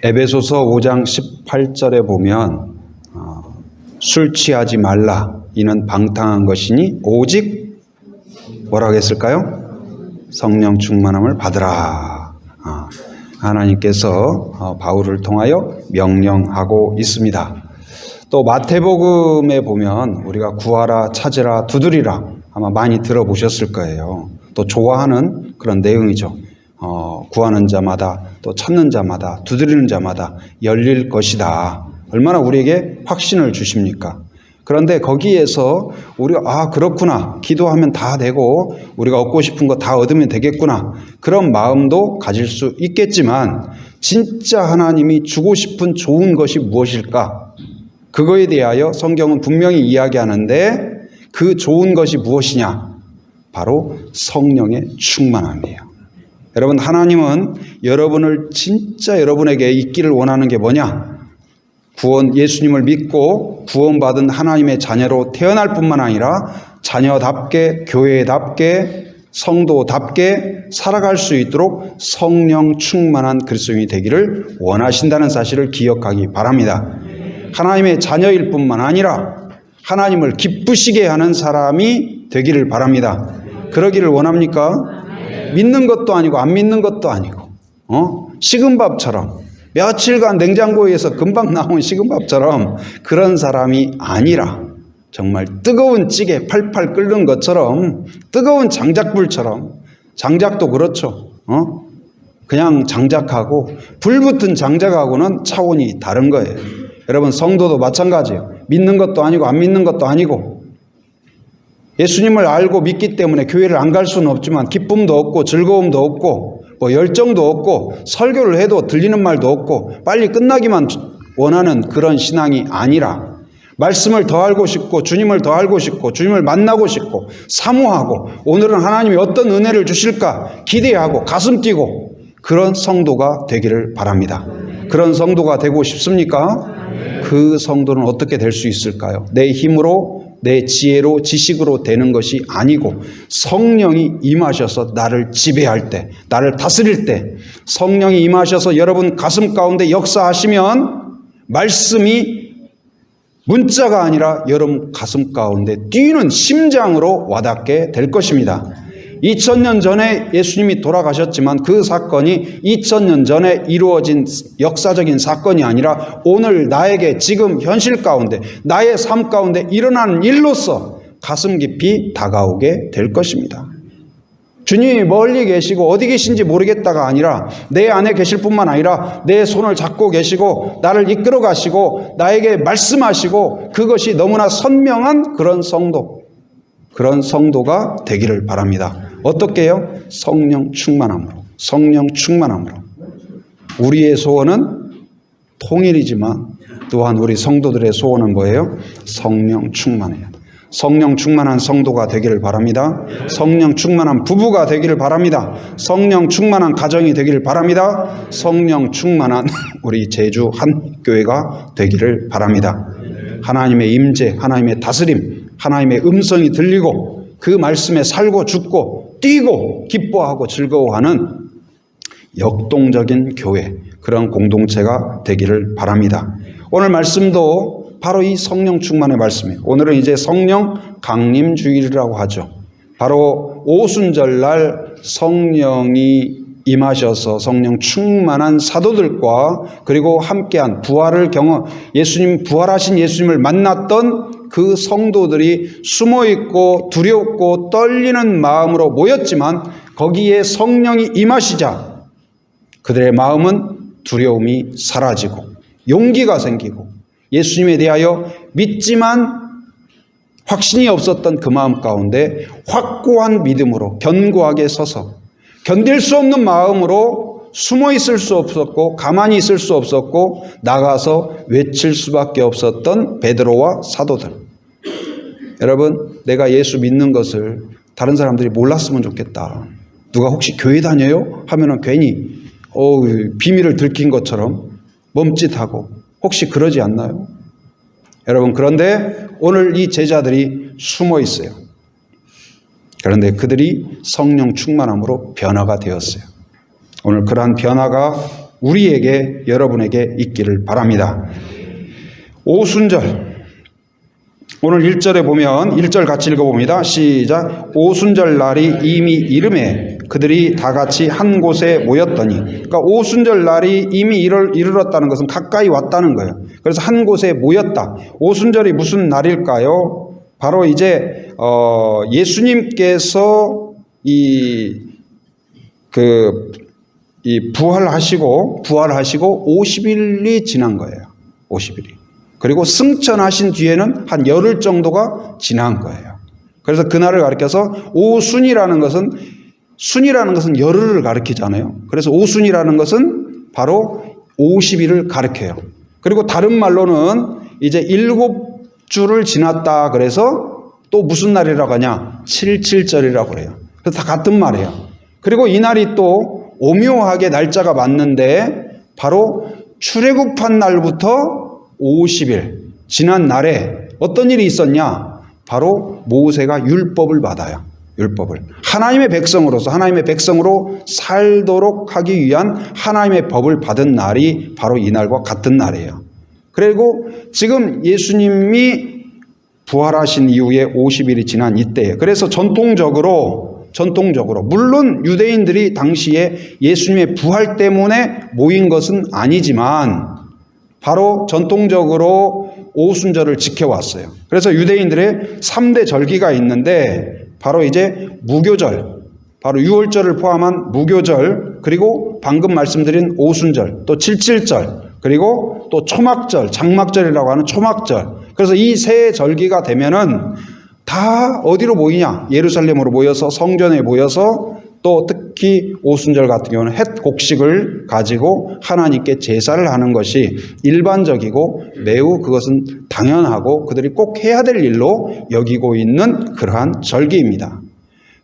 에베소서 5장 18절에 보면 술 취하지 말라 이는 방탕한 것이니 오직 뭐라고 했을까요? 성령 충만함을 받으라. 하나님께서 바울을 통하여 명령하고 있습니다. 또 마태복음에 보면 우리가 구하라 찾으라 두드리라 아마 많이 들어보셨을 거예요. 또 좋아하는 그런 내용이죠. 구하는 자마다 또 찾는 자마다 두드리는 자마다 열릴 것이다. 얼마나 우리에게 확신을 주십니까? 그런데 거기에서 우리가 그렇구나, 기도하면 다 되고 우리가 얻고 싶은 거 다 얻으면 되겠구나, 그런 마음도 가질 수 있겠지만 진짜 하나님이 주고 싶은 좋은 것이 무엇일까? 그거에 대하여 성경은 분명히 이야기하는데 그 좋은 것이 무엇이냐? 바로 성령의 충만함이에요. 여러분, 하나님은 여러분을 진짜 여러분에게 있기를 원하는 게 뭐냐? 예수님을 믿고 구원받은 하나님의 자녀로 태어날 뿐만 아니라 자녀답게, 교회답게, 성도답게 살아갈 수 있도록 성령 충만한 그리스도인이 되기를 원하신다는 사실을 기억하기 바랍니다. 하나님의 자녀일 뿐만 아니라 하나님을 기쁘시게 하는 사람이 되기를 바랍니다. 그러기를 원합니까? 믿는 것도 아니고 안 믿는 것도 아니고 식은 밥처럼 며칠간 냉장고에서 금방 나온 식은 밥처럼 그런 사람이 아니라 정말 뜨거운 찌개 팔팔 끓는 것처럼 뜨거운 장작불처럼, 장작도 그렇죠. 그냥 장작하고 불 붙은 장작하고는 차원이 다른 거예요. 여러분, 성도도 마찬가지예요. 믿는 것도 아니고 안 믿는 것도 아니고, 예수님을 알고 믿기 때문에 교회를 안 갈 수는 없지만 기쁨도 없고 즐거움도 없고 열정도 없고 설교를 해도 들리는 말도 없고 빨리 끝나기만 원하는 그런 신앙이 아니라 말씀을 더 알고 싶고 주님을 더 알고 싶고 주님을 만나고 싶고 사모하고 오늘은 하나님이 어떤 은혜를 주실까 기대하고 가슴 뛰고 그런 성도가 되기를 바랍니다. 그런 성도가 되고 싶습니까? 그 성도는 어떻게 될 수 있을까요? 내 힘으로, 내 지혜로, 지식으로 되는 것이 아니고 성령이 임하셔서 나를 지배할 때, 나를 다스릴 때, 성령이 임하셔서 여러분 가슴 가운데 역사하시면 말씀이 문자가 아니라 여러분 가슴 가운데 뛰는 심장으로 와닿게 될 것입니다. 2000년 전에 예수님이 돌아가셨지만 그 사건이 2000년 전에 이루어진 역사적인 사건이 아니라 오늘 나에게 지금 현실 가운데 나의 삶 가운데 일어나는 일로서 가슴 깊이 다가오게 될 것입니다. 주님이 멀리 계시고 어디 계신지 모르겠다가 아니라 내 안에 계실 뿐만 아니라 내 손을 잡고 계시고 나를 이끌어 가시고 나에게 말씀하시고 그것이 너무나 선명한 그런 성도, 그런 성도가 되기를 바랍니다. 어떻게 해요? 성령 충만함으로. 성령 충만함으로. 우리의 소원은 통일이지만 또한 우리 성도들의 소원은 뭐예요? 성령 충만해야 돼. 성령 충만한 성도가 되기를 바랍니다. 성령 충만한 부부가 되기를 바랍니다. 성령 충만한 가정이 되기를 바랍니다. 성령 충만한 우리 제주 한교회가 되기를 바랍니다. 하나님의 임재, 하나님의 다스림, 하나님의 음성이 들리고 그 말씀에 살고 죽고 뛰고 기뻐하고 즐거워하는 역동적인 교회, 그런 공동체가 되기를 바랍니다. 오늘 말씀도 바로 이 성령 충만의 말씀이에요. 오늘은 이제 성령 강림주일이라고 하죠. 바로 오순절날 성령이 임하셔서 성령 충만한 사도들과 그리고 함께한 부활을 예수님, 부활하신 예수님을 만났던 그 성도들이 숨어있고 두렵고 떨리는 마음으로 모였지만 거기에 성령이 임하시자 그들의 마음은 두려움이 사라지고 용기가 생기고 예수님에 대하여 믿지만 확신이 없었던 그 마음 가운데 확고한 믿음으로 견고하게 서서 견딜 수 없는 마음으로 숨어 있을 수 없었고 가만히 있을 수 없었고 나가서 외칠 수밖에 없었던 베드로와 사도들. 여러분, 내가 예수 믿는 것을 다른 사람들이 몰랐으면 좋겠다. 누가 혹시 교회 다녀요? 하면은 괜히 비밀을 들킨 것처럼 멈칫하고 혹시 그러지 않나요? 여러분, 그런데 오늘 이 제자들이 숨어 있어요. 그런데 그들이 성령 충만함으로 변화가 되었어요. 오늘 그러한 변화가 우리에게, 여러분에게 있기를 바랍니다. 오순절, 오늘 1절에 보면 1절 같이 읽어봅니다. 시작. 오순절 날이 이미 이름에 그들이 다 같이 한 곳에 모였더니, 그러니까 오순절 날이 이미 이르렀다는 것은 가까이 왔다는 거예요. 그래서 한 곳에 모였다. 오순절이 무슨 날일까요? 바로 이제 예수님께서 부활하시고 50일이 지난 거예요. 50일이. 그리고 승천하신 뒤에는 한 열흘 정도가 지난 거예요. 그래서 그날을 가리켜서 오순이라는 것은, 순이라는 것은 열흘을 가리키잖아요. 그래서 오순이라는 것은 바로 50일을 가리켜요. 그리고 다른 말로는 이제 7주를 지났다 그래서 또 무슨 날이라고 하냐? 77절이라고 그래요. 그래서 다 같은 말이에요. 그리고 이 날이 또 오묘하게 날짜가 맞는데 바로 출애굽한 날부터 50일 지난 날에 어떤 일이 있었냐? 바로 모세가 율법을 받아요. 율법을. 하나님의 백성으로서, 하나님의 백성으로 살도록 하기 위한 하나님의 법을 받은 날이 바로 이 날과 같은 날이에요. 그리고 지금 예수님이 부활하신 이후에 50일이 지난 이때에, 그래서 전통적으로 물론 유대인들이 당시에 예수님의 부활 때문에 모인 것은 아니지만 바로 전통적으로 오순절을 지켜왔어요. 그래서 유대인들의 3대 절기가 있는데 바로 이제 무교절, 바로 6월절을 포함한 무교절, 그리고 방금 말씀드린 오순절, 또 77절, 그리고 또 초막절, 장막절이라고 하는 초막절. 그래서 이 세 절기가 되면은 다 어디로 모이냐? 예루살렘으로 모여서, 성전에 모여서, 또 특히 오순절 같은 경우는 헷 곡식을 가지고 하나님께 제사를 하는 것이 일반적이고 매우 그것은 당연하고 그들이 꼭 해야 될 일로 여기고 있는 그러한 절기입니다.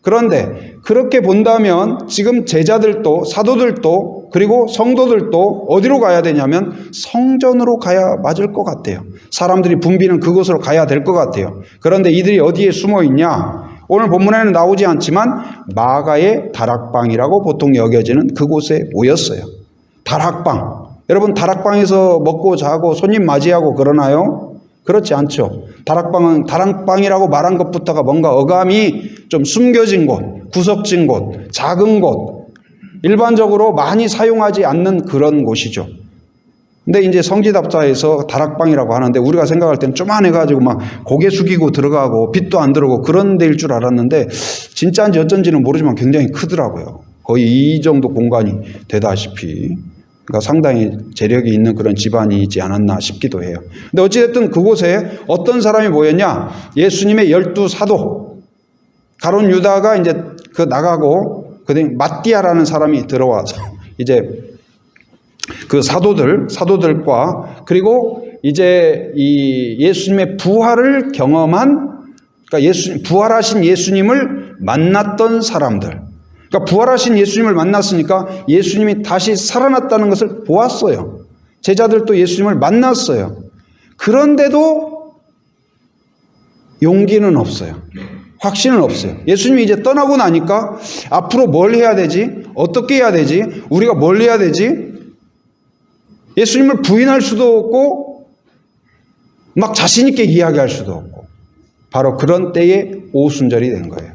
그런데 그렇게 본다면 지금 제자들도, 사도들도, 그리고 성도들도 어디로 가야 되냐면 성전으로 가야 맞을 것 같아요. 사람들이 붐비는 그곳으로 가야 될 것 같아요. 그런데 이들이 어디에 숨어 있냐? 오늘 본문에는 나오지 않지만 마가의 다락방이라고 보통 여겨지는 그곳에 모였어요. 다락방. 여러분, 다락방에서 먹고 자고 손님 맞이하고 그러나요? 그렇지 않죠. 다락방은 다락방이라고 말한 것부터가 뭔가 어감이 좀 숨겨진 곳, 구석진 곳, 작은 곳, 일반적으로 많이 사용하지 않는 그런 곳이죠. 근데 이제 성지답자에서 다락방이라고 하는데 우리가 생각할 땐 쪼만해가지고 막 고개 숙이고 들어가고 빛도 안 들어오고 그런 데일 줄 알았는데 진짜인지 어쩐지는 모르지만 굉장히 크더라고요. 거의 이 정도 공간이 되다시피. 그러니까 상당히 재력이 있는 그런 집안이지 않았나 싶기도 해요. 근데 어찌됐든 그곳에 어떤 사람이 모였냐? 예수님의 12사도. 가룟 유다가 이제 그 나가고, 그다음에 마띠아라는 사람이 들어와서 이제 그 사도들과 그리고 이제 이 예수님의 부활을 경험한, 그러니까 부활하신 예수님을 만났던 사람들. 그러니까 부활하신 예수님을 만났으니까 예수님이 다시 살아났다는 것을 보았어요. 제자들도 예수님을 만났어요. 그런데도 용기는 없어요. 확신은 없어요. 예수님이 이제 떠나고 나니까 앞으로 뭘 해야 되지? 어떻게 해야 되지? 우리가 뭘 해야 되지? 예수님을 부인할 수도 없고 막 자신 있게 이야기할 수도 없고 바로 그런 때에 오순절이 된 거예요.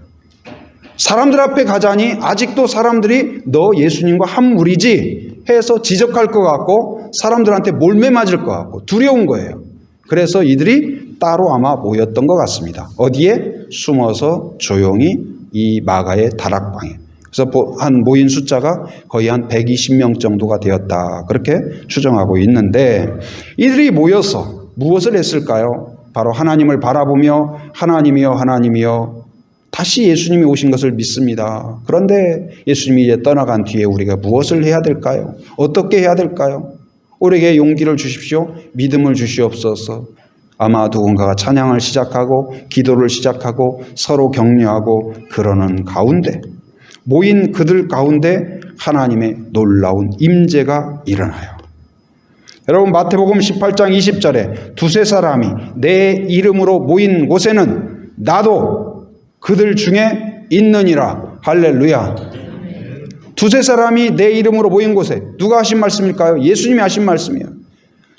사람들 앞에 가자니 아직도 사람들이 너 예수님과 한 무리지 해서 지적할 것 같고 사람들한테 몰매 맞을 것 같고 두려운 거예요. 그래서 이들이 따로 아마 모였던 것 같습니다. 어디에? 숨어서 조용히 이 마가의 다락방에. 그래서 한 모인 숫자가 거의 한 120명 정도가 되었다. 그렇게 추정하고 있는데 이들이 모여서 무엇을 했을까요? 바로 하나님을 바라보며 하나님이여 하나님이여 다시 예수님이 오신 것을 믿습니다. 그런데 예수님이 이제 떠나간 뒤에 우리가 무엇을 해야 될까요? 어떻게 해야 될까요? 우리에게 용기를 주십시오. 믿음을 주시옵소서. 아마 누군가가 찬양을 시작하고 기도를 시작하고 서로 격려하고 그러는 가운데 모인 그들 가운데 하나님의 놀라운 임재가 일어나요. 여러분 마태복음 18장 20절에 두세 사람이 내 이름으로 모인 곳에는 나도 그들 중에 있느니라. 할렐루야. 두세 사람이 내 이름으로 모인 곳에 누가 하신 말씀일까요? 예수님이 하신 말씀이에요.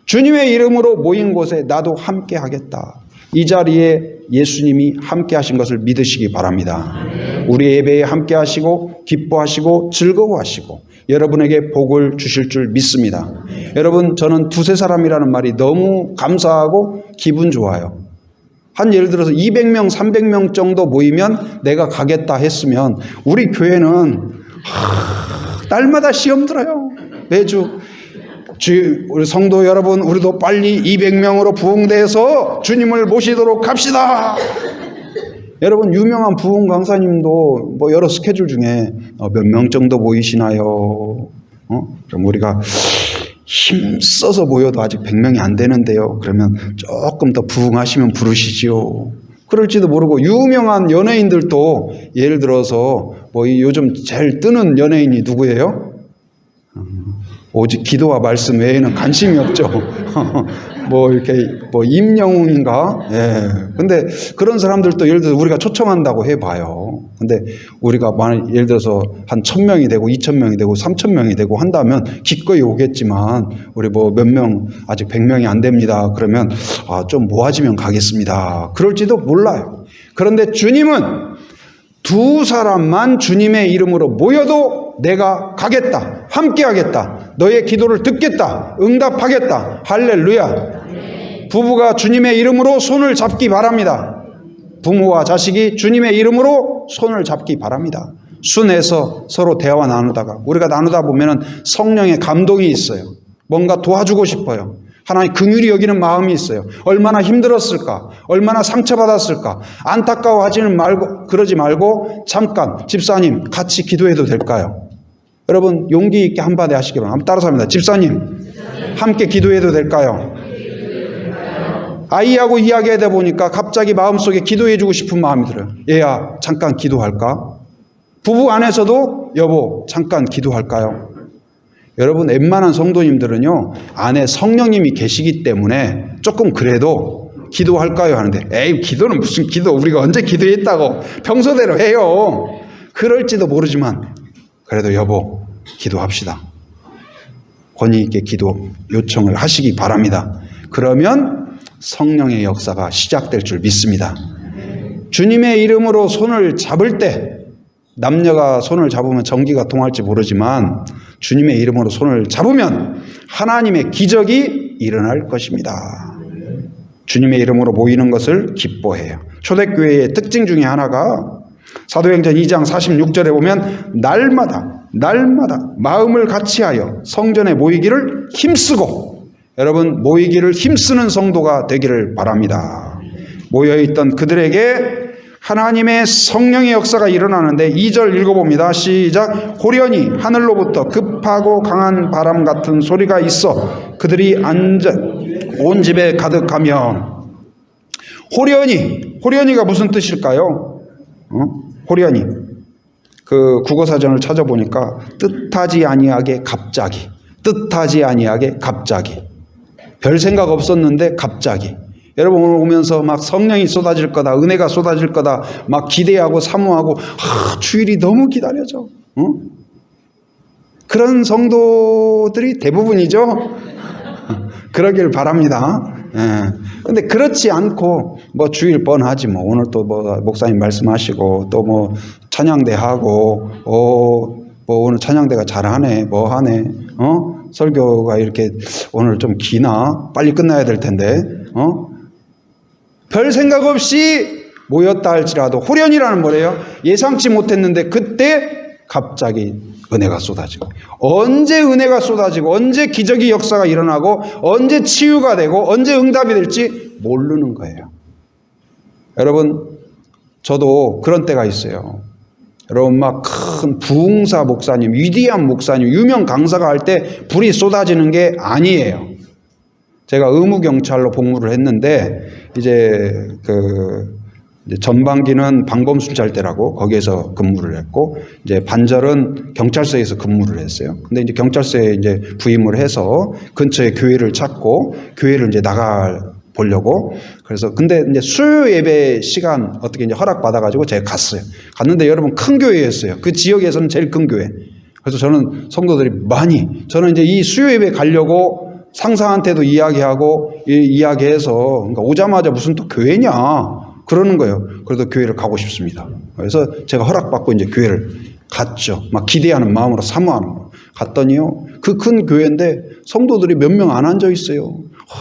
주님의 이름으로 모인 곳에 나도 함께 하겠다. 이 자리에 예수님이 함께 하신 것을 믿으시기 바랍니다. 우리 예배에 함께 하시고 기뻐하시고 즐거워하시고 여러분에게 복을 주실 줄 믿습니다. 여러분, 저는 두세 사람이라는 말이 너무 감사하고 기분 좋아요. 한 예를 들어서 200명, 300명 정도 모이면 내가 가겠다 했으면 우리 교회는 날마다 시험 들어요. 매주. 우리 성도 여러분, 우리도 빨리 200명으로 부흥돼서 주님을 모시도록 합시다. 여러분, 유명한 부흥 강사님도 뭐 여러 스케줄 중에 몇 명 정도 모이시나요? 그럼 우리가 힘써서 모여도 아직 100명이 안 되는데요. 그러면 조금 더 부흥하시면 부르시지요. 그럴지도 모르고 유명한 연예인들도 예를 들어서 뭐 요즘 제일 뜨는 연예인이 누구예요? 오직 기도와 말씀 외에는 관심이 없죠. 뭐 이렇게 뭐 임영웅인가? 예. 근데 그런 사람들도 예를 들어서 우리가 초청한다고 해봐요. 근데 우리가 만약 예를 들어서 한 1000명이 되고 2000명이 되고 3000명이 되고 한다면 기꺼이 오겠지만 우리 뭐 몇 명 아직 100명이 안 됩니다. 그러면 좀 모아지면 가겠습니다. 그럴지도 몰라요. 그런데 주님은 두 사람만 주님의 이름으로 모여도 내가 가겠다. 함께 하겠다. 너의 기도를 듣겠다. 응답하겠다. 할렐루야. 부부가 주님의 이름으로 손을 잡기 바랍니다. 부모와 자식이 주님의 이름으로 손을 잡기 바랍니다. 순해서 서로 대화 나누다가 우리가 나누다 보면은 성령의 감동이 있어요. 뭔가 도와주고 싶어요. 하나님 긍휼히 여기는 마음이 있어요. 얼마나 힘들었을까? 얼마나 상처받았을까? 안타까워하지는 말고, 그러지 말고 잠깐 집사님 같이 기도해도 될까요? 여러분 용기 있게 한마디 하시기 바랍니다. 한번 따라서 합니다. 집사님 함께 기도해도 될까요? 아이하고 이야기하다 보니까 갑자기 마음속에 기도해주고 싶은 마음이 들어요. 얘야 잠깐 기도할까? 부부 안에서도 여보 잠깐 기도할까요? 여러분 웬만한 성도님들은요 안에 성령님이 계시기 때문에 조금 그래도 기도할까요 하는데 에이 기도는 무슨 기도, 우리가 언제 기도했다고 평소대로 해요. 그럴지도 모르지만 그래도 여보 기도합시다. 권위 있게 기도 요청을 하시기 바랍니다. 그러면 성령의 역사가 시작될 줄 믿습니다. 주님의 이름으로 손을 잡을 때 남녀가 손을 잡으면 전기가 통할지 모르지만 주님의 이름으로 손을 잡으면 하나님의 기적이 일어날 것입니다. 주님의 이름으로 모이는 것을 기뻐해요. 초대교회의 특징 중에 하나가 사도행전 2장 46절에 보면 날마다 마음을 같이하여 성전에 모이기를 힘쓰고, 여러분 모이기를 힘쓰는 성도가 되기를 바랍니다. 모여있던 그들에게 하나님의 성령의 역사가 일어나는데 2절 읽어봅니다. 시작. 호련히 하늘로부터 급하고 강한 바람 같은 소리가 있어 그들이 앉아 온 집에 가득하며. 호련히가 무슨 뜻일까요? 호련히 그 국어사전을 찾아보니까 뜻하지 아니하게 갑자기, 별 생각 없었는데 갑자기. 여러분 오늘 오면서 막 성령이 쏟아질 거다, 은혜가 쏟아질 거다 막 기대하고 사모하고 주일이 너무 기다려져. 그런 성도들이 대부분이죠. 그러길 바랍니다. 근데 그렇지 않고 뭐 주일 뻔하지 뭐 오늘 또 뭐 목사님 말씀하시고 또 뭐 찬양대 하고 뭐 오늘 찬양대가 잘하네 뭐 하네 설교가 이렇게 오늘 좀 기나 빨리 끝나야 될 텐데 별 생각 없이 모였다 할지라도 호련이라는 뭐래요? 예상치 못했는데 그때 갑자기 은혜가 쏟아지고, 언제 은혜가 쏟아지고 언제 기적의 역사가 일어나고 언제 치유가 되고 언제 응답이 될지 모르는 거예요. 여러분 저도 그런 때가 있어요. 여러분 막 큰 부흥사 목사님, 위대한 목사님, 유명 강사가 할 때 불이 쏟아지는 게 아니에요. 제가 의무경찰로 복무를 했는데 이제 전반기는 방범순찰대라고 거기에서 근무를 했고 이제 반절은 경찰서에서 근무를 했어요. 근데 이제 경찰서에 이제 부임을 해서 근처에 교회를 찾고 교회를 이제 나가 보려고 그래서 근데 이제 수요 예배 시간 어떻게 이제 허락 받아가지고 제가 갔어요. 갔는데 여러분 큰 교회였어요. 그 지역에서는 제일 큰 교회. 그래서 저는 성도들이 저는 이제 이 수요 예배 가려고 상사한테도 이야기하고 이야기해서 그러니까 오자마자 무슨 또 교회냐 그러는 거예요. 그래도 교회를 가고 싶습니다. 그래서 제가 허락받고 이제 교회를 갔죠. 막 기대하는 마음으로 사모하는 거. 갔더니요. 그 큰 교회인데 성도들이 몇 명 안 앉아 있어요.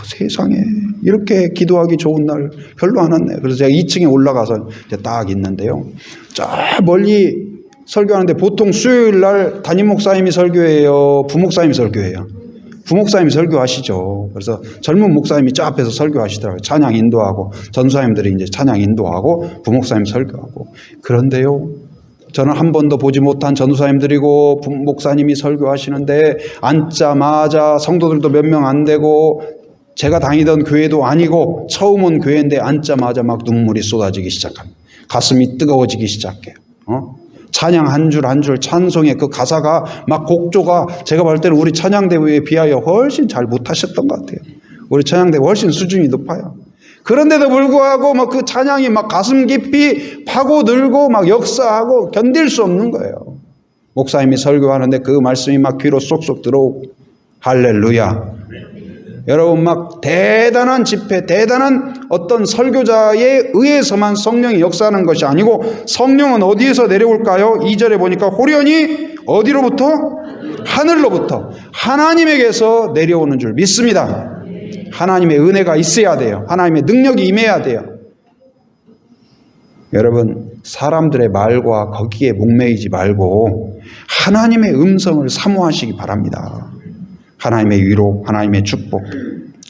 세상에 이렇게 기도하기 좋은 날 별로 안 왔네. 그래서 제가 2층에 올라가서 이제 딱 있는데요. 저 멀리 설교하는데 보통 수요일 날 담임 목사님이 설교해요? 부목사님이 설교해요? 부목사님이 설교하시죠. 그래서 젊은 목사님이 저 앞에서 설교하시더라고요. 찬양 인도하고 전사님들이 이제 찬양 인도하고 부목사님 설교하고. 그런데요. 저는 한 번도 보지 못한 전도사님들이고 목사님이 설교하시는데 앉자마자 성도들도 몇 명 안 되고 제가 다니던 교회도 아니고 처음 온 교회인데 앉자마자 막 눈물이 쏟아지기 시작합니다. 가슴이 뜨거워지기 시작해요. 찬양 한 줄 한 줄 찬송의 그 가사가 막 곡조가 제가 볼 때는 우리 찬양대회에 비하여 훨씬 잘 못하셨던 것 같아요. 우리 찬양대회 훨씬 수준이 높아요. 그런데도 불구하고 막 그 찬양이 막 가슴 깊이 파고들고 막 역사하고 견딜 수 없는 거예요. 목사님이 설교하는데 그 말씀이 막 귀로 쏙쏙 들어오고 할렐루야. 여러분 막 대단한 집회, 대단한 어떤 설교자에 의해서만 성령이 역사하는 것이 아니고 성령은 어디에서 내려올까요? 2절에 보니까 호련히 어디로부터? 하늘로부터 하나님에게서 내려오는 줄 믿습니다. 하나님의 은혜가 있어야 돼요. 하나님의 능력이 임해야 돼요. 여러분 사람들의 말과 거기에 목매이지 말고 하나님의 음성을 사모하시기 바랍니다. 하나님의 위로, 하나님의 축복.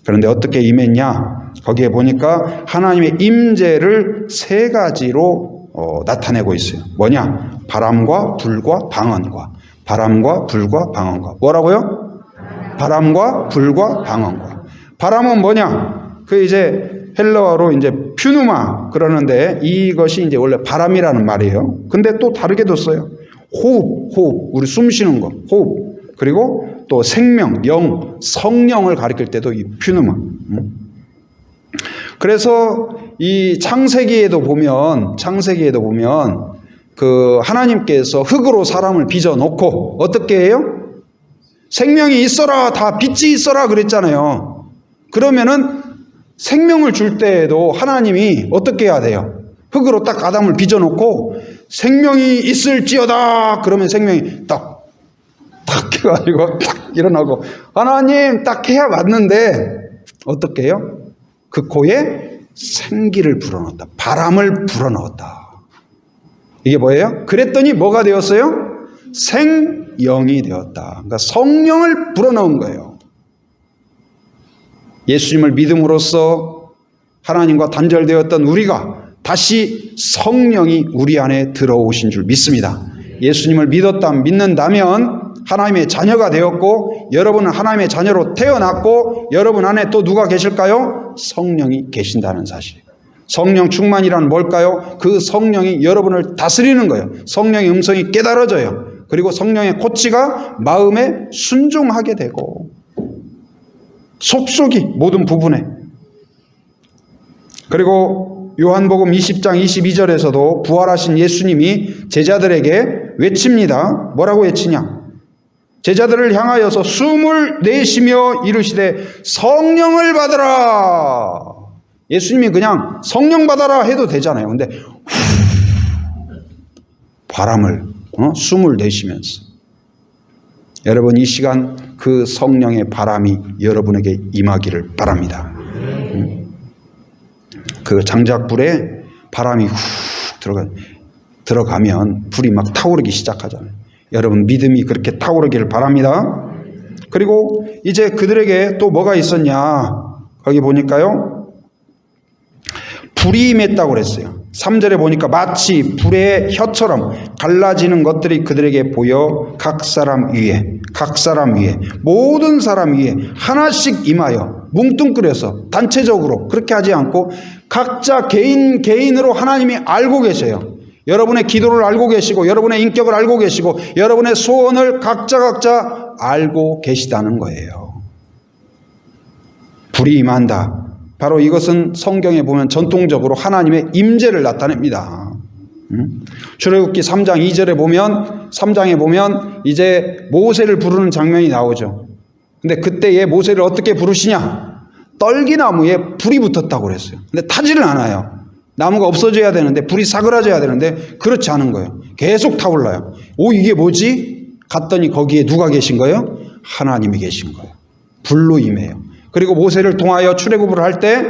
그런데 어떻게 임했냐? 거기에 보니까 하나님의 임재를 세 가지로 나타내고 있어요. 뭐냐? 바람과 불과 방언과. 바람과 불과 방언과. 뭐라고요? 바람과 불과 방언과. 바람은 뭐냐? 그 이제 헬라어로 이제 퓨누마 그러는데 이것이 이제 원래 바람이라는 말이에요. 근데 또 다르게도 써요. 호흡. 우리 숨 쉬는 거. 호흡. 그리고 또 생명, 영, 성령을 가리킬 때도 이 퓨누마. 그래서 이 창세기에도 보면 그 하나님께서 흙으로 사람을 빚어 놓고 어떻게 해요? 생명이 있어라, 다 빛이 있어라 그랬잖아요. 그러면은 생명을 줄 때에도 하나님이 어떻게 해야 돼요? 흙으로 딱 아담을 빚어 놓고 생명이 있을지어다 그러면 생명이 딱 해가지고 딱 일어나고 하나님 딱 해야 맞는데 어떻게 해요? 그 코에 생기를 불어넣었다. 바람을 불어넣었다. 이게 뭐예요? 그랬더니 뭐가 되었어요? 생영이 되었다. 그러니까 성령을 불어넣은 거예요. 예수님을 믿음으로써 하나님과 단절되었던 우리가 다시 성령이 우리 안에 들어오신 줄 믿습니다. 예수님을 믿는다면 하나님의 자녀가 되었고 여러분은 하나님의 자녀로 태어났고 여러분 안에 또 누가 계실까요? 성령이 계신다는 사실. 성령 충만이란 뭘까요? 그 성령이 여러분을 다스리는 거예요. 성령의 음성이 깨달아져요. 그리고 성령의 코치가 마음에 순종하게 되고 속속이 모든 부분에. 그리고 요한복음 20장 22절에서도 부활하신 예수님이 제자들에게 외칩니다. 뭐라고 외치냐? 제자들을 향하여서 숨을 내쉬며 이르시되 성령을 받으라. 예수님이 그냥 성령 받아라 해도 되잖아요. 근데 바람을 숨을 내쉬면서 여러분 이 시간 그 성령의 바람이 여러분에게 임하기를 바랍니다. 그 장작불에 바람이 훅 들어가면 불이 막 타오르기 시작하잖아요. 여러분 믿음이 그렇게 타오르기를 바랍니다. 그리고 이제 그들에게 또 뭐가 있었냐? 거기 보니까요. 불이 임했다고 그랬어요. 3절에 보니까 마치 불의 혀처럼 갈라지는 것들이 그들에게 보여 각 사람 위에 모든 사람 위에 하나씩 임하여 뭉뚱그려서 단체적으로 그렇게 하지 않고 각자 개인으로 하나님이 알고 계셔요. 여러분의 기도를 알고 계시고 여러분의 인격을 알고 계시고 여러분의 소원을 각자 알고 계시다는 거예요. 불이 임한다. 바로 이것은 성경에 보면 전통적으로 하나님의 임재를 나타냅니다. 출애굽기 3장 2절에 보면 3장에 보면 이제 모세를 부르는 장면이 나오죠. 근데 그때 얘 모세를 어떻게 부르시냐? 떨기나무에 불이 붙었다고 그랬어요. 근데 타지를 않아요. 나무가 없어져야 되는데, 불이 사그라져야 되는데 그렇지 않은 거예요. 계속 타올라요. 오, 이게 뭐지? 갔더니 거기에 누가 계신 거예요? 하나님이 계신 거예요. 불로 임해요. 그리고 모세를 통하여 출애굽을 할 때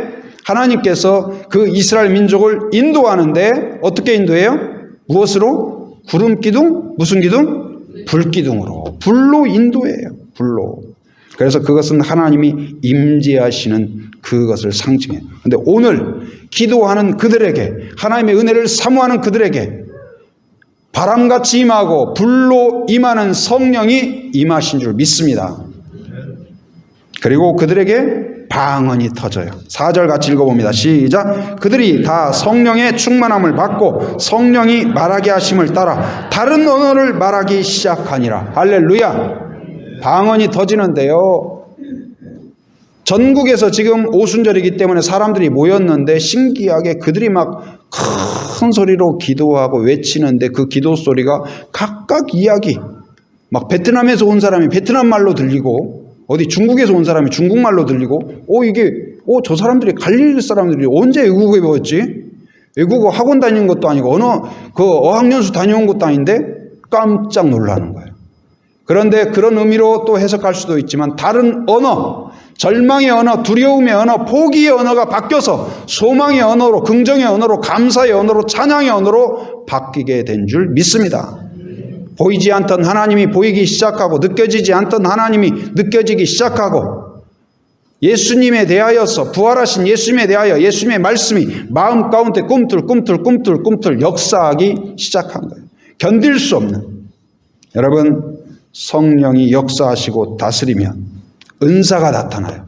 하나님께서 그 이스라엘 민족을 인도하는데 어떻게 인도해요? 무엇으로? 구름 기둥? 무슨 기둥? 불 기둥으로. 불로 인도해요. 불로. 그래서 그것은 하나님이 임재하시는 그것을 상징해요. 그런데 오늘 기도하는 그들에게, 하나님의 은혜를 사모하는 그들에게 바람같이 임하고 불로 임하는 성령이 임하신 줄 믿습니다. 그리고 그들에게 방언이 터져요. 4절 같이 읽어봅니다. 시작. 그들이 다 성령의 충만함을 받고 성령이 말하게 하심을 따라 다른 언어를 말하기 시작하니라. 할렐루야. 방언이 터지는데요. 전국에서 지금 오순절이기 때문에 사람들이 모였는데 신기하게 그들이 막 큰 소리로 기도하고 외치는데 그 기도 소리가 각각 이야기, 막 베트남에서 온 사람이 베트남 말로 들리고 어디 중국에서 온 사람이 중국말로 들리고 저 사람들이 갈릴리 사람들이 언제 외국어에 배웠지? 외국어 학원 다니는 것도 아니고 어학연수 다녀온 것도 아닌데 깜짝 놀라는 거예요. 그런데 그런 의미로 또 해석할 수도 있지만 다른 언어, 절망의 언어, 두려움의 언어, 포기의 언어가 바뀌어서 소망의 언어로, 긍정의 언어로, 감사의 언어로, 찬양의 언어로 바뀌게 된 줄 믿습니다. 보이지 않던 하나님이 보이기 시작하고 느껴지지 않던 하나님이 느껴지기 시작하고 예수님에 대하여서 부활하신 예수님에 대하여 예수님의 말씀이 마음 가운데 꿈틀 역사하기 시작한 거예요. 견딜 수 없는. 여러분, 성령이 역사하시고 다스리면 은사가 나타나요.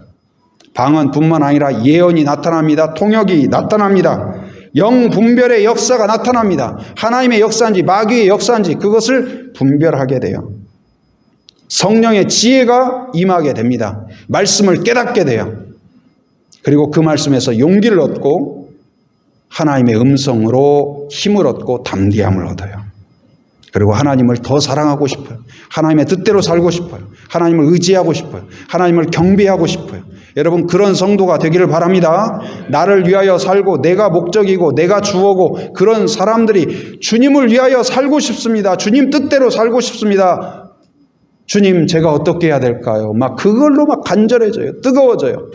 방언뿐만 아니라 예언이 나타납니다. 통역이 나타납니다. 영분별의 역사가 나타납니다. 하나님의 역사인지 마귀의 역사인지 그것을 분별하게 돼요. 성령의 지혜가 임하게 됩니다. 말씀을 깨닫게 돼요. 그리고 그 말씀에서 용기를 얻고 하나님의 음성으로 힘을 얻고 담대함을 얻어요. 그리고 하나님을 더 사랑하고 싶어요. 하나님의 뜻대로 살고 싶어요. 하나님을 의지하고 싶어요. 하나님을 경배하고 싶어요. 여러분, 그런 성도가 되기를 바랍니다. 나를 위하여 살고 내가 목적이고 내가 주어고 그런 사람들이 주님을 위하여 살고 싶습니다. 주님 뜻대로 살고 싶습니다. 주님, 제가 어떻게 해야 될까요? 막 그걸로 막 간절해져요. 뜨거워져요.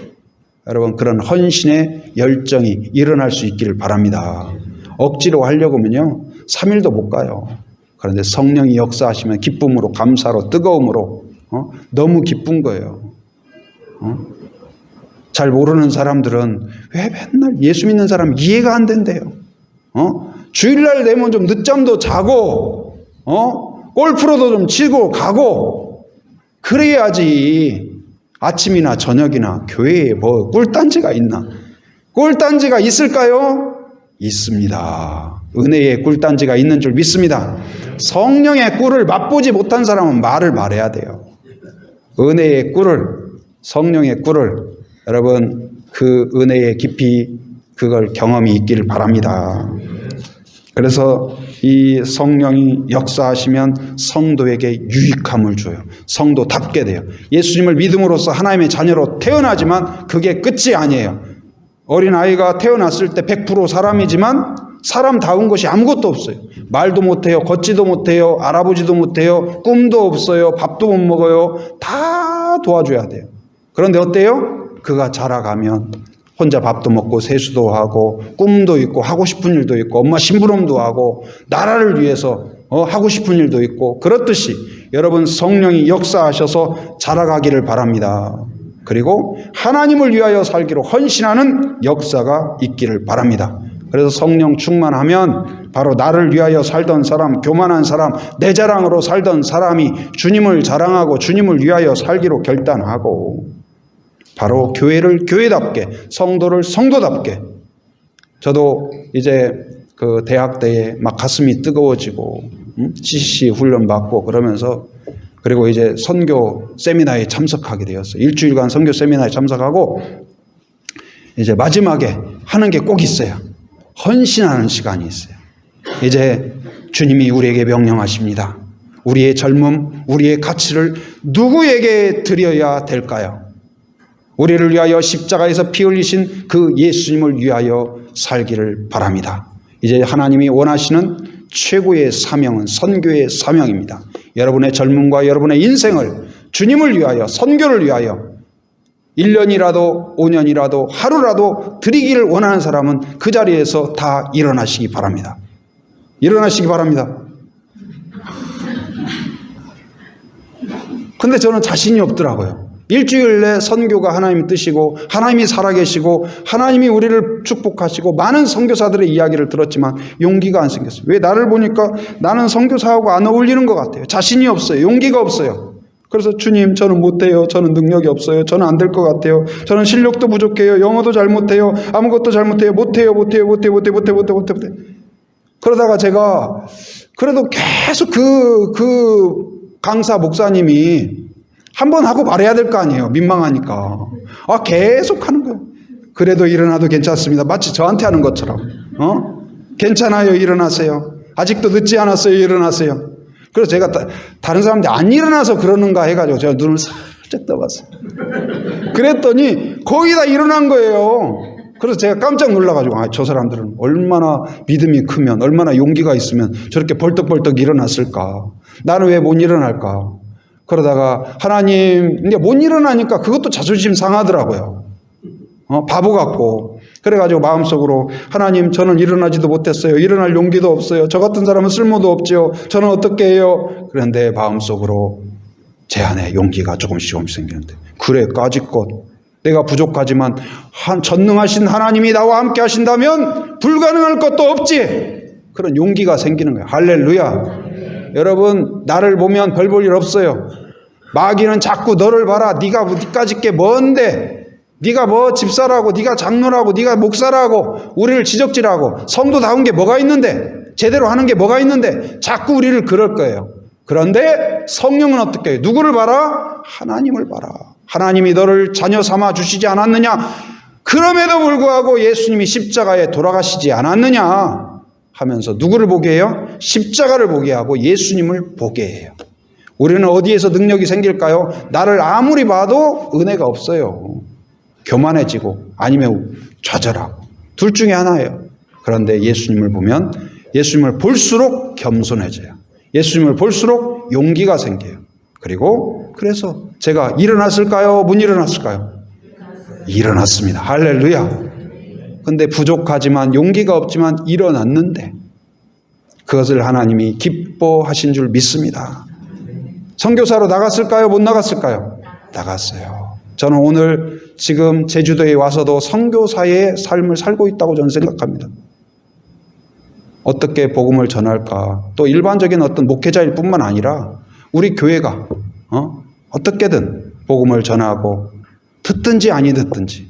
여러분, 그런 헌신의 열정이 일어날 수 있기를 바랍니다. 억지로 하려고 하면요 3일도 못 가요. 그런데 성령이 역사하시면 기쁨으로, 감사로, 뜨거움으로 너무 기쁜 거예요. 잘 모르는 사람들은 왜 맨날 예수 믿는 사람 이해가 안 된대요. 주일날 되면 좀 늦잠도 자고 골프로도 좀 치고 가고 그래야지. 아침이나 저녁이나 교회에 뭐 꿀단지가 있나? 꿀단지가 있을까요? 있습니다. 은혜의 꿀단지가 있는 줄 믿습니다. 성령의 꿀을 맛보지 못한 사람은 말을 말해야 돼요. 은혜의 꿀을, 성령의 꿀을, 여러분 그 은혜의 깊이 그걸 경험이 있기를 바랍니다. 그래서 이 성령이 역사하시면 성도에게 유익함을 줘요. 성도답게 돼요. 예수님을 믿음으로써 하나님의 자녀로 태어나지만 그게 끝이 아니에요. 어린아이가 태어났을 때 100% 사람이지만 사람다운 것이 아무것도 없어요. 말도 못해요. 걷지도 못해요. 알아보지도 못해요. 꿈도 없어요. 밥도 못 먹어요. 다 도와줘야 돼요. 그런데 어때요? 그가 자라가면 혼자 밥도 먹고 세수도 하고 꿈도 있고 하고 싶은 일도 있고 엄마 심부름도 하고 나라를 위해서 하고 싶은 일도 있고 그렇듯이 여러분 성령이 역사하셔서 자라가기를 바랍니다. 그리고 하나님을 위하여 살기로 헌신하는 역사가 있기를 바랍니다. 그래서 성령 충만하면 바로 나를 위하여 살던 사람, 교만한 사람, 내 자랑으로 살던 사람이 주님을 자랑하고 주님을 위하여 살기로 결단하고 바로 교회를 교회답게, 성도를 성도답게. 저도 이제 그 대학 때에 막 가슴이 뜨거워지고 CCC 훈련 받고 그러면서 그리고 이제 선교 세미나에 참석하게 되었어요. 일주일간 선교 세미나에 참석하고 이제 마지막에 하는 게 꼭 있어요. 헌신하는 시간이 있어요. 이제 주님이 우리에게 명령하십니다. 우리의 젊음, 우리의 가치를 누구에게 드려야 될까요? 우리를 위하여 십자가에서 피 흘리신 그 예수님을 위하여 살기를 바랍니다. 이제 하나님이 원하시는 최고의 사명은 선교의 사명입니다. 여러분의 젊음과 여러분의 인생을 주님을 위하여, 선교를 위하여 1년이라도 5년이라도 하루라도 드리기를 원하는 사람은 그 자리에서 다 일어나시기 바랍니다. 일어나시기 바랍니다. 근데 저는 자신이 없더라고요. 일주일 내 선교가 하나님의 뜻이고 하나님이 살아계시고 하나님이 우리를 축복하시고 많은 선교사들의 이야기를 들었지만 용기가 안 생겼어요. 왜? 나를 보니까 나는 선교사하고 안 어울리는 것 같아요. 자신이 없어요. 용기가 없어요. 그래서 주님, 저는 못해요. 저는 능력이 없어요. 저는 안 될 것 같아요. 저는 실력도 부족해요. 영어도 잘 못해요. 아무것도 잘 못해요. 못해요. 그러다가 제가 그래도 계속 그 강사 목사님이 한번 하고 말해야 될 거 아니에요. 민망하니까. 계속 하는 거예요. 그래도 일어나도 괜찮습니다. 마치 저한테 하는 것처럼. 괜찮아요. 일어나세요. 아직도 늦지 않았어요. 일어나세요. 그래서 제가 다른 사람들이 안 일어나서 그러는가 해가지고 제가 눈을 살짝 떠봤어요. 그랬더니 거의 다 일어난 거예요. 그래서 제가 깜짝 놀라가지고 저 사람들은 얼마나 믿음이 크면, 얼마나 용기가 있으면 저렇게 벌떡벌떡 일어났을까. 나는 왜 못 일어날까. 그러다가 하나님, 이제 못 일어나니까 그것도 자존심 상하더라고요. 바보 같고. 그래가지고 마음속으로 하나님, 저는 일어나지도 못했어요. 일어날 용기도 없어요. 저 같은 사람은 쓸모도 없지요. 저는 어떻게 해요? 그런데 마음속으로 제 안에 용기가 조금씩 생기는데, 그래, 까짓것 내가 부족하지만 전능하신 하나님이 나와 함께 하신다면 불가능할 것도 없지. 그런 용기가 생기는 거예요. 할렐루야. 여러분, 나를 보면 별 볼 일 없어요. 마귀는 자꾸 너를 봐라. 네가 니까짓 게 뭔데? 네가 뭐 집사라고, 네가 장로라고, 네가 목사라고 우리를 지적질하고 성도다운 게 뭐가 있는데, 제대로 하는 게 뭐가 있는데 자꾸 우리를 그럴 거예요. 그런데 성령은 어떻게 해요? 누구를 봐라? 하나님을 봐라. 하나님이 너를 자녀 삼아 주시지 않았느냐? 그럼에도 불구하고 예수님이 십자가에 돌아가시지 않았느냐 하면서 누구를 보게 해요? 십자가를 보게 하고 예수님을 보게 해요. 우리는 어디에서 능력이 생길까요? 나를 아무리 봐도 은혜가 없어요. 교만해지고 아니면 좌절하고 둘 중에 하나예요. 그런데 예수님을 보면, 예수님을 볼수록 겸손해져요. 예수님을 볼수록 용기가 생겨요. 그리고 그래서 제가 일어났을까요? 못 일어났을까요? 일어났습니다. 할렐루야. 근데 부족하지만 용기가 없지만 일어났는데 그것을 하나님이 기뻐하신 줄 믿습니다. 선교사로 나갔을까요? 못 나갔을까요? 나갔어요. 저는 오늘 지금 제주도에 와서도 선교사의 삶을 살고 있다고 저는 생각합니다. 어떻게 복음을 전할까? 또 일반적인 어떤 목회자일 뿐만 아니라 우리 교회가 어떻게든 복음을 전하고 듣든지 아니 듣든지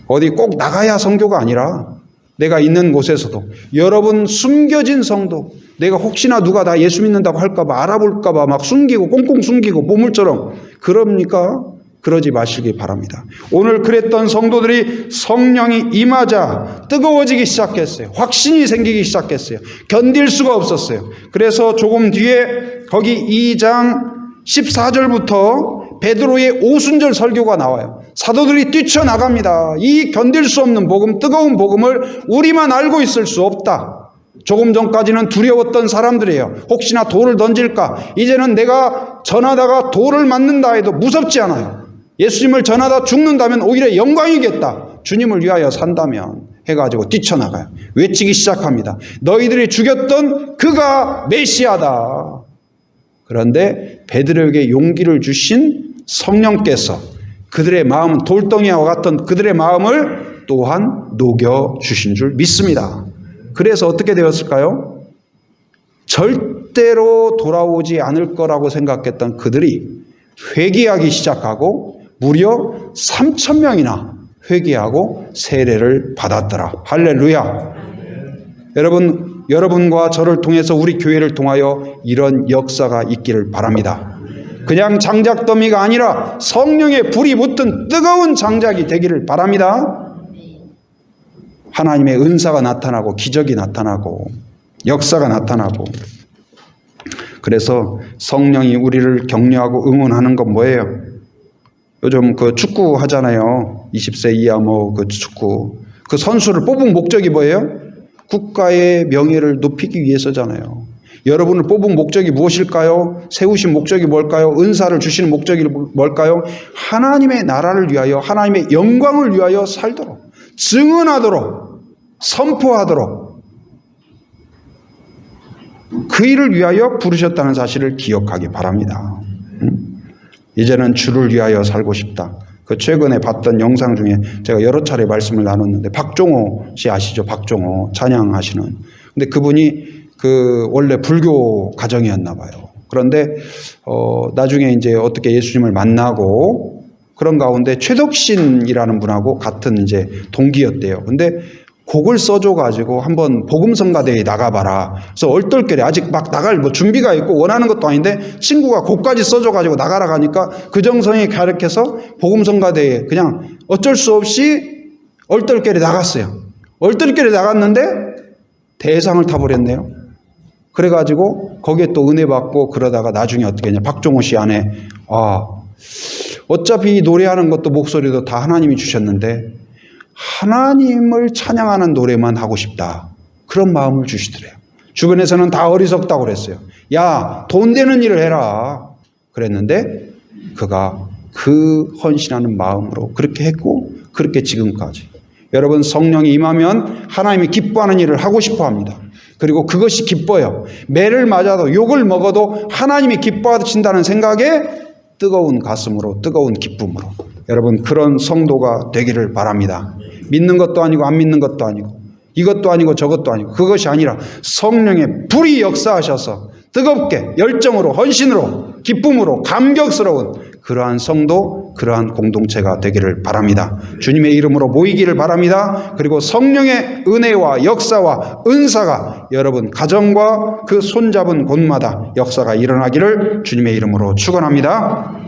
어디 꼭 나가야 선교가 아니라 내가 있는 곳에서도 여러분 숨겨진 성도, 내가 혹시나 누가 나 예수 믿는다고 할까봐 알아볼까봐 막 숨기고 꽁꽁 숨기고 보물처럼 그럽니까? 그러지 마시기 바랍니다. 오늘 그랬던 성도들이 성령이 임하자 뜨거워지기 시작했어요. 확신이 생기기 시작했어요. 견딜 수가 없었어요. 그래서 조금 뒤에 거기 2장 14절부터 베드로의 오순절 설교가 나와요. 사도들이 뛰쳐나갑니다. 이 견딜 수 없는 복음, 뜨거운 복음을 우리만 알고 있을 수 없다. 조금 전까지는 두려웠던 사람들이에요. 혹시나 돌을 던질까? 이제는 내가 전하다가 돌을 맞는다 해도 무섭지 않아요. 예수님을 전하다 죽는다면 오히려 영광이겠다. 주님을 위하여 산다면 해가지고 뛰쳐나가요. 외치기 시작합니다. 너희들이 죽였던 그가 메시아다. 그런데 베드로에게 용기를 주신 성령께서 그들의 마음은 돌덩이와 같던 그들의 마음을 또한 녹여주신 줄 믿습니다. 그래서 어떻게 되었을까요? 절대로 돌아오지 않을 거라고 생각했던 그들이 회개하기 시작하고 무려 3,000명이나 회개하고 세례를 받았더라. 할렐루야. 여러분과 저를 통해서 우리 교회를 통하여 이런 역사가 있기를 바랍니다. 그냥 장작 더미가 아니라 성령의 불이 붙은 뜨거운 장작이 되기를 바랍니다. 하나님의 은사가 나타나고 기적이 나타나고 역사가 나타나고. 그래서 성령이 우리를 격려하고 응원하는 건 뭐예요? 요즘 그 축구 하잖아요. 20세 이하 뭐 그 축구. 그 선수를 뽑은 목적이 뭐예요? 국가의 명예를 높이기 위해서잖아요. 여러분을 뽑은 목적이 무엇일까요? 세우신 목적이 뭘까요? 은사를 주시는 목적이 뭘까요? 하나님의 나라를 위하여, 하나님의 영광을 위하여 살도록, 증언하도록, 선포하도록 그 일을 위하여 부르셨다는 사실을 기억하기 바랍니다. 이제는 주를 위하여 살고 싶다. 그 최근에 봤던 영상 중에 제가 여러 차례 말씀을 나눴는데, 박종호 씨 아시죠? 박종호 찬양하시는. 근데 그분이 그 원래 불교 가정이었나 봐요. 그런데 나중에 이제 어떻게 예수님을 만나고 그런 가운데 최덕신이라는 분하고 같은 이제 동기였대요. 근데 곡을 써줘가지고 한번 복음성가대회에 나가봐라. 그래서 얼떨결에 아직 막 나갈 뭐 준비가 있고 원하는 것도 아닌데 친구가 곡까지 써줘가지고 나가라 가니까 그 정성이 가르쳐서 복음성가대회에 그냥 어쩔 수 없이 얼떨결에 나갔어요. 얼떨결에 나갔는데 대상을 타버렸네요. 그래가지고 거기에 또 은혜 받고 그러다가 나중에 어떻게 했냐. 박종호 씨 안에 어차피 노래하는 것도 목소리도 다 하나님이 주셨는데 하나님을 찬양하는 노래만 하고 싶다. 그런 마음을 주시더래요. 주변에서는 다 어리석다고 그랬어요. 야, 돈 되는 일을 해라. 그랬는데 그가 그 헌신하는 마음으로 그렇게 했고 그렇게 지금까지. 여러분, 성령이 임하면 하나님이 기뻐하는 일을 하고 싶어 합니다. 그리고 그것이 기뻐요. 매를 맞아도 욕을 먹어도 하나님이 기뻐하신다는 생각에 뜨거운 가슴으로, 뜨거운 기쁨으로 여러분 그런 성도가 되기를 바랍니다. 믿는 것도 아니고 안 믿는 것도 아니고 이것도 아니고 저것도 아니고 그것이 아니라 성령의 불이 역사하셔서 뜨겁게 열정으로 헌신으로 기쁨으로 감격스러운 그러한 성도, 그러한 공동체가 되기를 바랍니다. 주님의 이름으로 모이기를 바랍니다. 그리고 성령의 은혜와 역사와 은사가 여러분 가정과 그 손잡은 곳마다 역사가 일어나기를 주님의 이름으로 축원합니다.